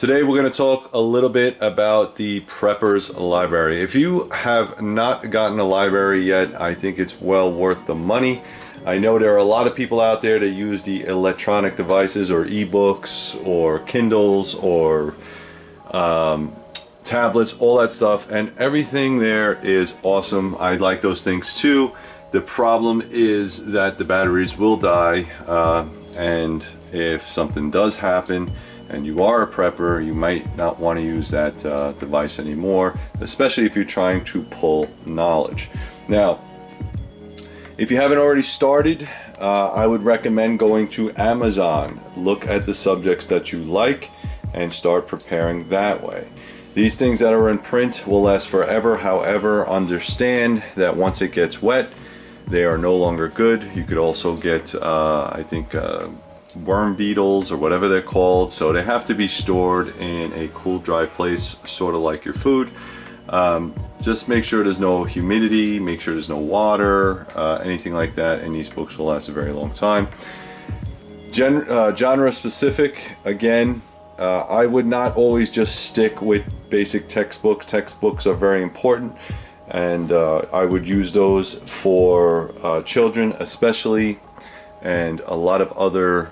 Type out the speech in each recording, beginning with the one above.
Today we're going to talk a little bit about the Prepper's Library. If you have not gotten a library yet, I think it's well worth the money. I know there are a lot of people out there that use the electronic devices or ebooks or Kindles or tablets, all that stuff, and everything there is awesome. I like those things too. The problem is that the batteries will die, and if something does happen and you are a prepper, you might not want to use that device anymore, especially if you're trying to pull knowledge. Now, if you haven't already started, I would recommend going to Amazon. Look at the subjects that you like and start preparing that way. These things that are in print will last forever. However, understand that once it gets wet, they are no longer good. You could also get, I think, worm beetles or whatever they're called. So they have to be stored in a cool, dry place, sort of like your food. Just make sure there's no humidity, make sure there's no water, anything like that, and these books will last a very long time. Genre specific, again, I would not always just stick with basic textbooks. Textbooks are very important, and I would use those for children especially, and a lot of other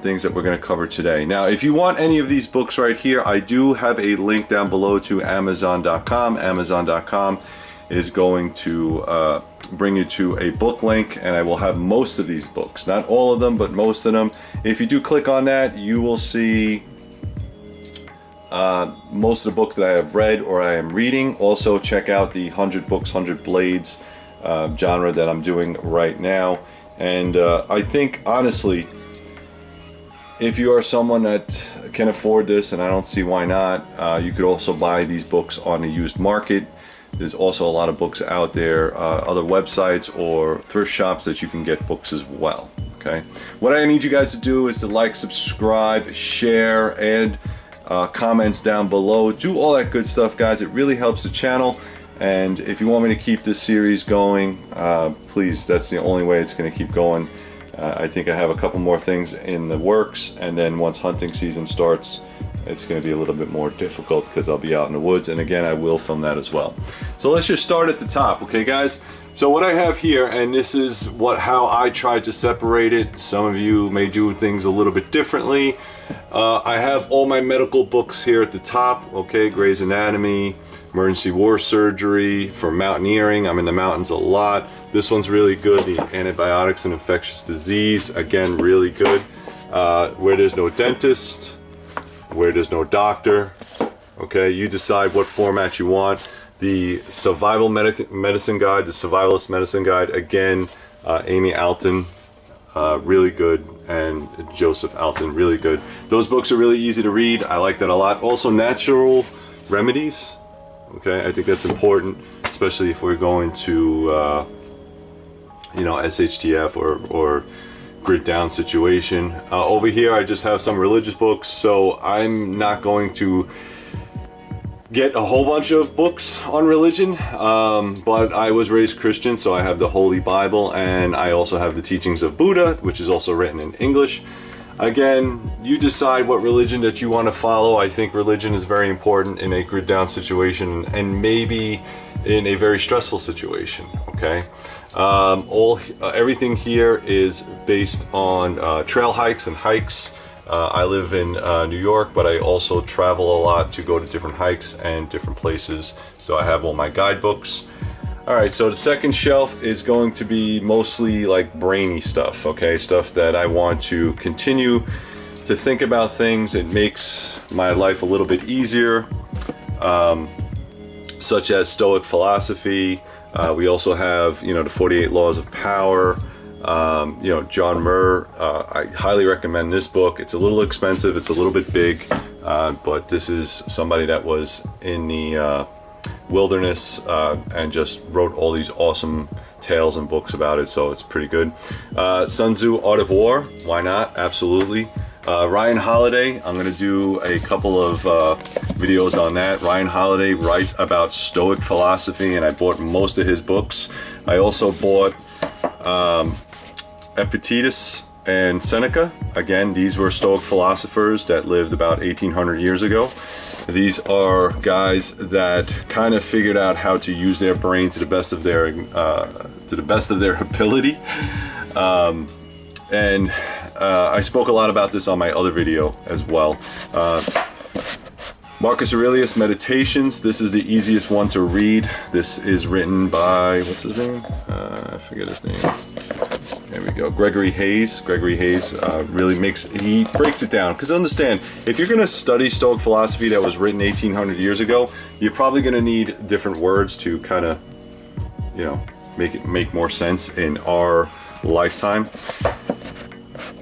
things that we're going to cover today. Now, if you want any of these books right here, I do have a link down below to Amazon.com. Amazon.com is going to bring you to a book link, and I will have most of these books. Not all of them, but most of them. If you do click on that, you will see most of the books that I have read or I am reading. Also, check out the 100 Books, 100 Blades genre that I'm doing right now. And I think, honestly, if you are someone that can afford this, and I don't see why not, you could also buy these books on the used market. There's also a lot of books out there, other websites or thrift shops that you can get books as well. Okay. What I need you guys to do is to like, subscribe, share, and comments down below. Do all that good stuff, guys. It really helps the channel. And if you want me to keep this series going, please, that's the only way it's going to keep going. I think I have a couple more things in the works, and then once hunting season starts, it's going to be a little bit more difficult because I'll be out in the woods, and again, I will film that as well. So let's just start at the top, okay, guys? So what I have here, and this is how I tried to separate it. Some of you may do things a little bit differently. I have all my medical books here at the top, okay? Grey's Anatomy, emergency war surgery, for mountaineering. I'm in the mountains a lot. This one's really good, the antibiotics and infectious disease. Again, really good. Where there's no dentist, where there's no doctor. Okay, you decide what format you want. The survival medicine guide, the survivalist medicine guide. Again, Amy Alton, really good, and Joseph Alton, really good. Those books are really easy to read. I like that a lot. Also, natural remedies. Okay, I think that's important, especially if we're going to, you know, SHTF or grit down situation. Over here, I just have some religious books, so I'm not going to get a whole bunch of books on religion, but I was raised Christian, so I have the Holy Bible, and I also have the Teachings of Buddha, which is also written in English. Again, you decide what religion that you want to follow. I think religion is very important in a grit down situation, and maybe in a very stressful situation, okay? Everything here is based on trail hikes and hikes. I live in New York, but I also travel a lot to go to different hikes and different places, so I have all my guidebooks. Alright, so the second shelf is going to be mostly like brainy stuff, okay? Stuff that I want to continue to think about things. It makes my life a little bit easier, such as Stoic philosophy. We also have, you know, the 48 Laws of Power. You know, John Muir. I highly recommend this book. It's a little expensive, it's a little bit big, but this is somebody that was in the wilderness and just wrote all these awesome tales and books about it, so it's pretty good. Sun Tzu, Art of War, why not? Absolutely. Ryan Holiday, I'm going to do a couple of videos on that. Ryan Holiday writes about Stoic philosophy, and I bought most of his books. I also bought Epictetus and Seneca. Again, these were Stoic philosophers that lived about 1800 years ago. These are guys that kind of figured out how to use their brain to the best of their ability. I spoke a lot about this on my other video as well. Marcus Aurelius Meditations. This is the easiest one to read. This is written by, what's his name? I forget his name. There we go. Gregory Hayes. Gregory Hayes he breaks it down. Because understand, if you're going to study Stoic philosophy that was written 1800 years ago, you're probably going to need different words to kind of, you know, make more sense in our lifetime.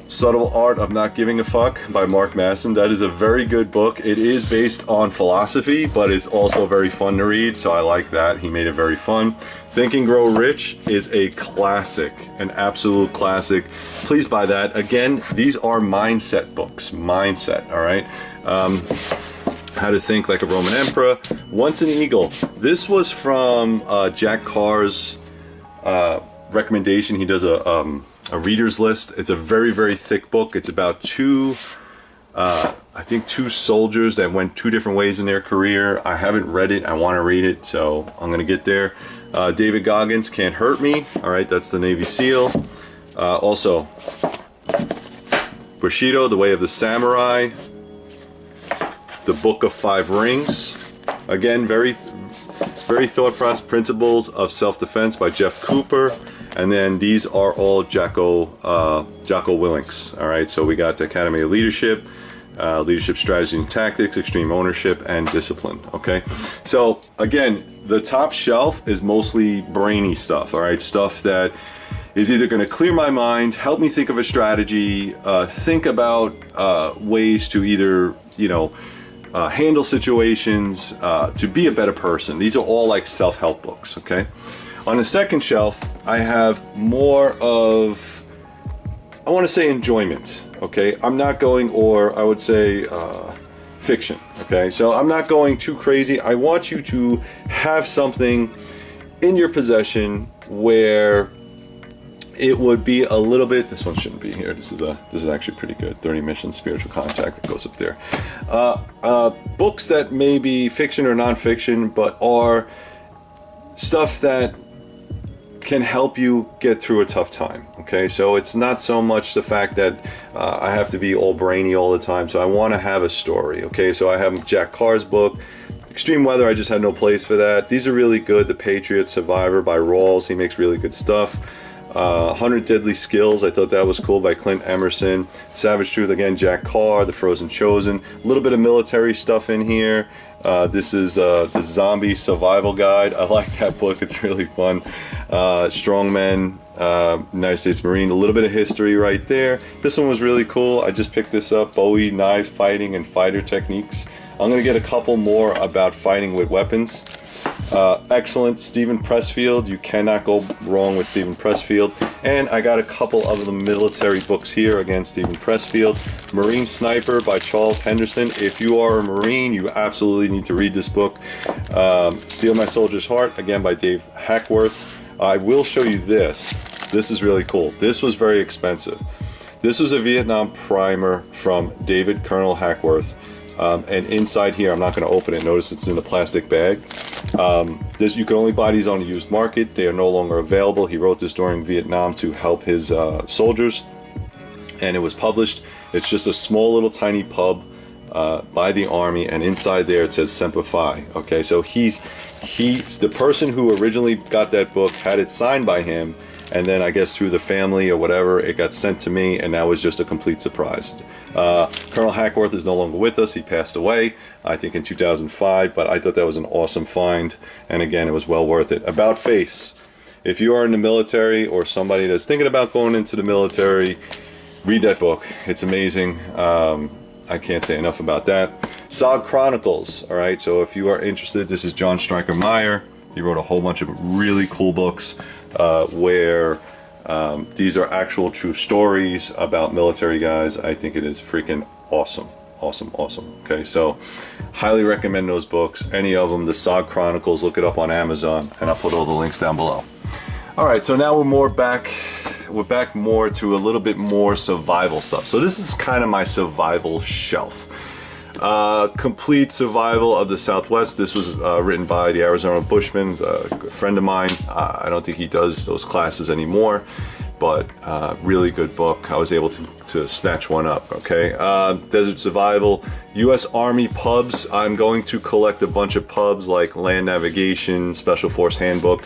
Subtle Art of Not Giving a Fuck by Mark Manson. That is a very good book. It is based on philosophy, but it's also very fun to read, so I like that. He made it very fun. Think and Grow Rich is a classic, an absolute classic. Please buy that. Again, these are mindset books. Mindset, all right? How to Think Like a Roman Emperor. Once an Eagle. This was from Jack Carr's recommendation. He does a reader's list. It's a very, very thick book. It's about two soldiers that went two different ways in their career. I haven't read it. I want to read it, so I'm going to get there. David Goggins, Can't Hurt Me. All right, that's the Navy SEAL. Also, Bushido, The Way of the Samurai. The Book of Five Rings. Again, very thought-process Principles of Self-Defense by Jeff Cooper. And then these are all Jocko Willink's. All right, so we got the Academy of Leadership, Leadership Strategy and Tactics, Extreme Ownership, and Discipline. Okay, so again, the top shelf is mostly brainy stuff. All right, stuff that is either going to clear my mind, help me think of a strategy, think about ways to either, you know, handle situations, to be a better person. These are all like self-help books. Okay. On the second shelf, I have more of, I want to say, enjoyment, okay? I'm not going, or I would say fiction, okay? So I'm not going too crazy. I want you to have something in your possession where it would be a little bit, this one shouldn't be here. This is actually pretty good. 30 Missions, Spiritual Contact, that goes up there. Books that may be fiction or non-fiction, but are stuff that can help you get through a tough time. Okay, so it's not so much the fact that I have to be all brainy all the time. So I want to have a story. Okay, so I have Jack Carr's book, Extreme Weather. I just had no place for that. These are really good. The Patriot, Survivor by Rawls. He makes really good stuff. 100 Deadly Skills. I thought that was cool by Clint Emerson. Savage Truth, again, Jack Carr. The Frozen Chosen. A little bit of military stuff in here. This is the Zombie Survival Guide. I like that book. It's really fun. Strongmen, United States Marine. A little bit of history right there. This one was really cool. I just picked this up. Bowie Knife Fighting and Fighter Techniques. I'm going to get a couple more about fighting with weapons. Excellent. Steven Pressfield. You cannot go wrong with Steven Pressfield. And I got a couple of the military books here. Again, Steven Pressfield. Marine Sniper by Charles Henderson. If you are a Marine, you absolutely need to read this book. Steal My Soldier's Heart, again by Dave Hackworth. I will show you this. This is really cool. This was very expensive. This was a Vietnam primer from David Colonel Hackworth. And inside here, I'm not going to open it. Notice it's in a plastic bag. You can only buy these on the used market. They are no longer available. He wrote this during Vietnam to help his soldiers, and it was published. It's just a small little tiny pub by the Army, and inside there it says Semper Fi. Okay, so he's the person who originally got that book, had it signed by him, and then I guess through the family or whatever, it got sent to me, and that was just a complete surprise. Colonel Hackworth is no longer with us. He passed away, I think in 2005, but I thought that was an awesome find, and again, it was well worth it. About Face. If you are in the military or somebody that's thinking about going into the military, read that book. It's amazing. I can't say enough about that. SOG Chronicles. All right, so if you are interested, this is John Stryker Meyer. He wrote a whole bunch of really cool books where these are actual true stories about military guys. I think it is freaking awesome. Awesome. Okay, so highly recommend those books. Any of them, the SOG Chronicles, look it up on Amazon, and I'll put all the links down below. All right, so now we're more back we're back more to a little bit more survival stuff. So this is kind of my survival shelf. Complete Survival of the Southwest. This was written by the Arizona Bushman, a good friend of mine. I don't think he does those classes anymore, but really good book. I was able to snatch one up. Okay, Desert Survival, U.S. Army pubs. I'm going to collect a bunch of pubs like Land Navigation, Special Force Handbook.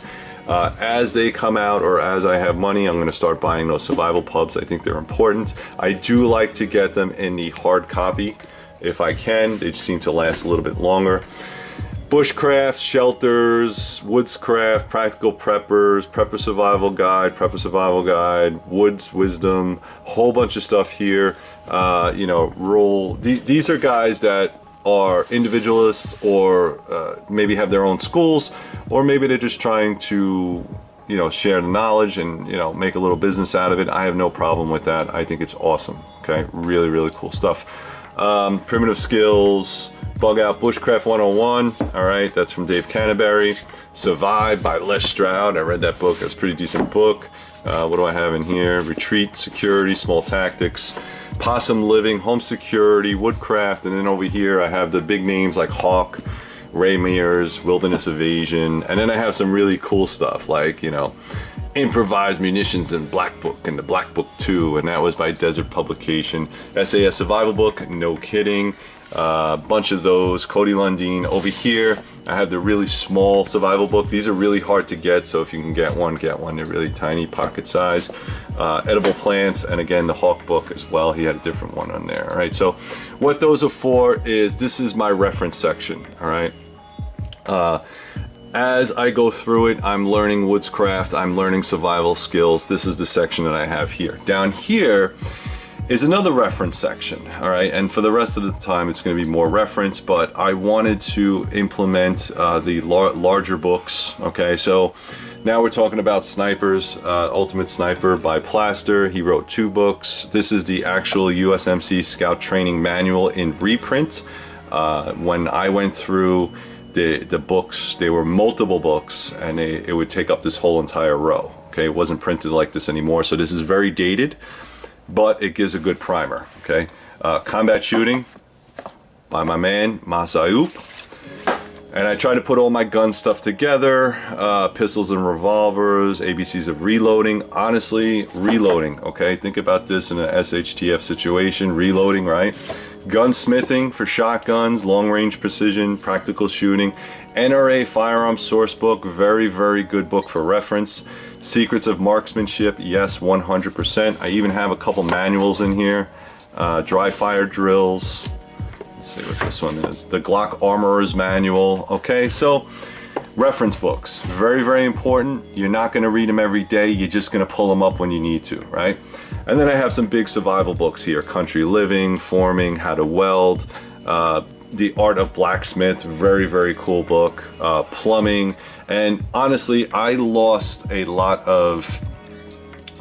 As they come out, or as I have money, I'm going to start buying those survival pubs. I think they're important. I do like to get them in the hard copy if I can. They just seem to last a little bit longer. Bushcraft, Shelters, Woodscraft, Practical Preppers, Prepper Survival Guide, Woods Wisdom, whole bunch of stuff here. These are guys that are individualists, or maybe have their own schools, or maybe they're just trying to share the knowledge and make a little business out of it. I have no problem with that. I think it's awesome. Okay, really, really cool stuff. Primitive Skills, Bug Out Bushcraft 101. All right, that's from Dave Canterbury. Survive by Les Stroud. I read that book. That's a pretty decent book. What do I have in here? Retreat, Security, Small Tactics, Possum Living, Home Security, Woodcraft, and then over here I have the big names like Hawk, Ray Mears, Wilderness Evasion, and then I have some really cool stuff like, Improvised Munitions and Black Book and the Black Book 2, and that was by Desert Publication. SAS Survival Book, no kidding. Bunch of those. Cody Lundeen. Over here I have the really small survival book. These are really hard to get, so if you can get one, get one. They're really tiny, pocket size. Edible Plants, and again the Hawk book as well. He had a different one on there. All right, so what those are for is, this is my reference section. All right, as I go through it, I'm learning woodscraft, I'm learning survival skills. This is the section that I have here. Down here is another reference section, all right? And for the rest of the time, it's gonna be more reference, but I wanted to implement the larger books, okay? So now we're talking about snipers, Ultimate Sniper by Plaster. He wrote 2 books. This is the actual USMC Scout Training Manual in reprint. When I went through the books, they were multiple books, and it would take up this whole entire row. Okay, it wasn't printed like this anymore, so this is very dated, but it gives a good primer. Okay, Combat Shooting by my man Masayup, and I try to put all my gun stuff together. Pistols and revolvers, ABCs of reloading. Honestly, reloading. Okay, think about this in an SHTF situation. Reloading, right? Gunsmithing for shotguns, long range precision, practical shooting. NRA Firearms Source Book, very, very good book for reference. Secrets of Marksmanship, yes, 100%. I even have a couple manuals in here. Dry fire drills. Let's see what this one is. The Glock Armorer's Manual. Okay, so reference books, very, very important. You're not going to read them every day. You're just going to pull them up when you need to, right? And then I have some big survival books here. Country Living, Forming, How to Weld, The Art of Blacksmith, very, very cool book. Plumbing. And honestly, I lost a lot of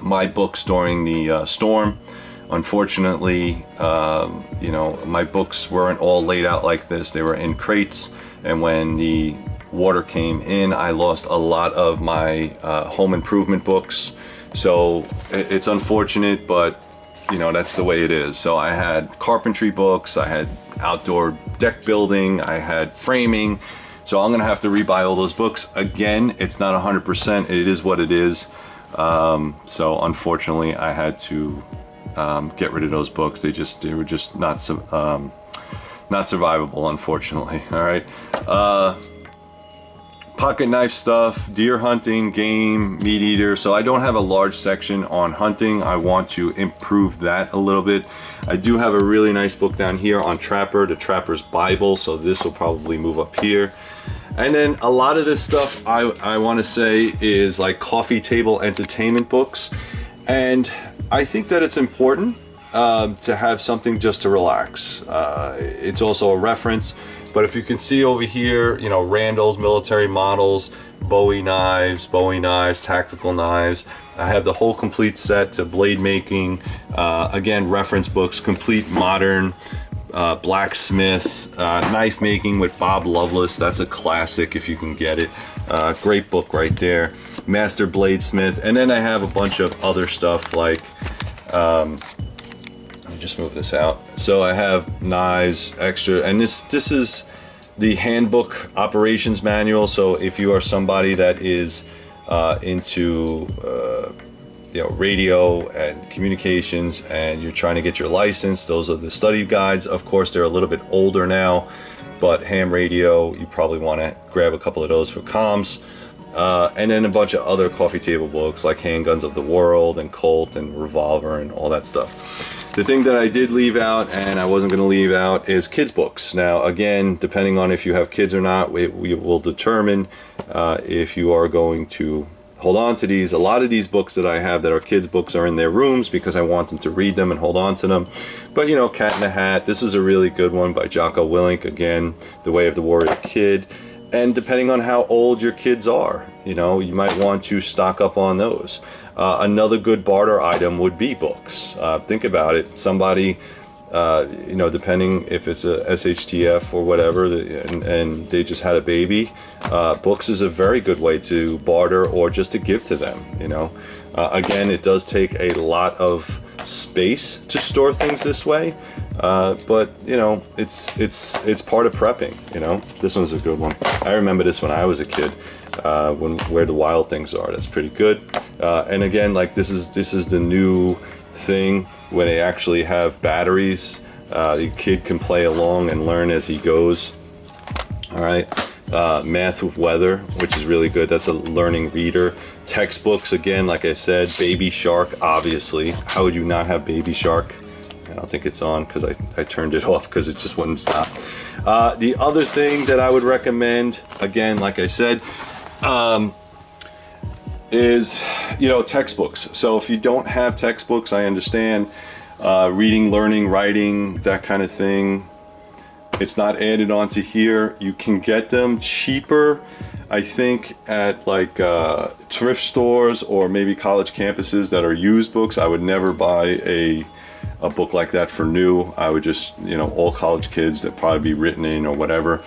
my books during the storm. Unfortunately, my books weren't all laid out like this. They were in crates, and when the water came in, I lost a lot of my home improvement books. So it's unfortunate, but that's the way it is. So I had carpentry books, I had outdoor deck building, I had framing. So I'm gonna have to rebuy all those books. Again, it's not 100%, it is what it is. So unfortunately, I had to get rid of those books. They were just not survivable, unfortunately. All right. Pocket knife stuff, deer hunting, game, meat eater. So I don't have a large section on hunting. I want to improve that a little bit. I do have a really nice book down here on Trapper, the Trapper's Bible. So this will probably move up here. And then a lot of this stuff I want to say is like coffee table entertainment books. And I think that it's important to have something just to relax. It's also a reference. But if you can see over here, Randall's military models, Bowie knives, tactical knives. I have the whole complete set to blade making. Again, reference books, complete modern blacksmith, knife making with Bob Loveless. That's a classic if you can get it. Great book right there. Master Bladesmith. And then I have a bunch of other stuff like, let me just move this out. So I have knives, extra, and this is the handbook operations manual. So if you are somebody that is into radio and communications and you're trying to get your license, those are the study guides. Of course, they're a little bit older now, but ham radio, you probably want to grab a couple of those for comms. And then a bunch of other coffee table books like Handguns of the World and Colt and Revolver and all that stuff. The thing that I did leave out, and I wasn't going to leave out, is kids books. Now, again, depending on if you have kids or not, we will determine if you are going to hold on to these. A lot of these books that I have that are kids books are in their rooms because I want them to read them and hold on to them. But Cat in the Hat, this is a really good one by Jocko Willink. Again, The Way of the Warrior Kid. And depending on how old your kids are, you might want to stock up on those. Another good barter item would be books. Think about it. Somebody, depending if it's a SHTF or whatever, and they just had a baby, books is a very good way to barter or just to give to them. Again, it does take a lot of space to store things this way, but it's part of prepping. This one's a good one. I remember this when I was a kid. Where the Wild Things Are. That's pretty good. And again, like this is the new thing when they actually have batteries. The kid can play along and learn as he goes. All right. Math with Weather, which is really good. That's a learning reader. Textbooks, again, like I said, Baby Shark, obviously. How would you not have Baby Shark? I don't think it's on because I turned it off because it just wouldn't stop. The other thing that I would recommend, again, like I said, is textbooks. So if you don't have textbooks, I understand reading, learning, writing, that kind of thing. It's not added onto here. You can get them cheaper, I think, at like thrift stores or maybe college campuses that are used books. I would never buy a book like that for new. I would just, all college kids that probably be written in or whatever.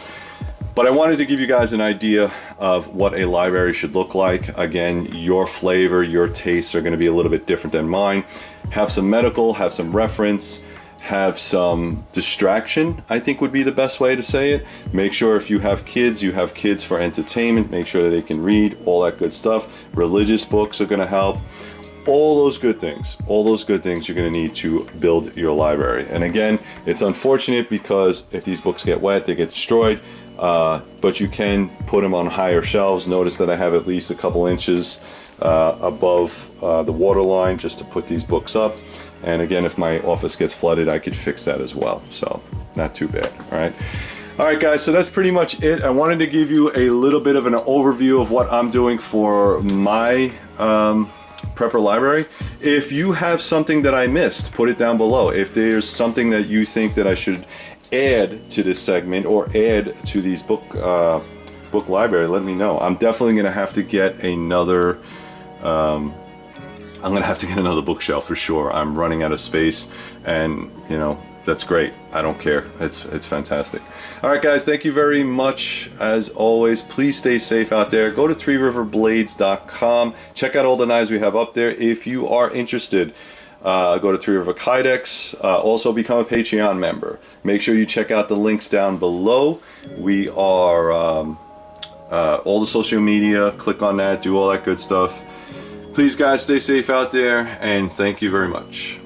But I wanted to give you guys an idea of what a library should look like. Again, your flavor, your tastes are going to be a little bit different than mine. Have some medical, have some reference, have some distraction, I think would be the best way to say it. Make sure if you have kids for entertainment. Make sure that they can read, all that good stuff. Religious books are going to help. All those good things you're going to need to build your library. And again, it's unfortunate because if these books get wet, they get destroyed. But you can put them on higher shelves. Notice that I have at least a couple inches above the water line just to put these books up. And again, if my office gets flooded, I could fix that as well. So not too bad. All right, guys, so that's pretty much it. I wanted to give you a little bit of an overview of what I'm doing for my prepper library. If you have something that I missed, put it down below. If there's something that you think that I should add to this segment or add to these book library, let me know. I'm definitely gonna have to get another another bookshelf for sure. I'm running out of space, and that's great. I don't care. It's fantastic. All right, guys, thank you very much. As always, please stay safe out there. Go to threeriverblades.com. Check out all the knives we have up there. If you are interested, go to Three River Kydex. Also become a Patreon member. Make sure you check out the links down below. We are all the social media. Click on that. Do all that good stuff. Please, guys, stay safe out there, and thank you very much.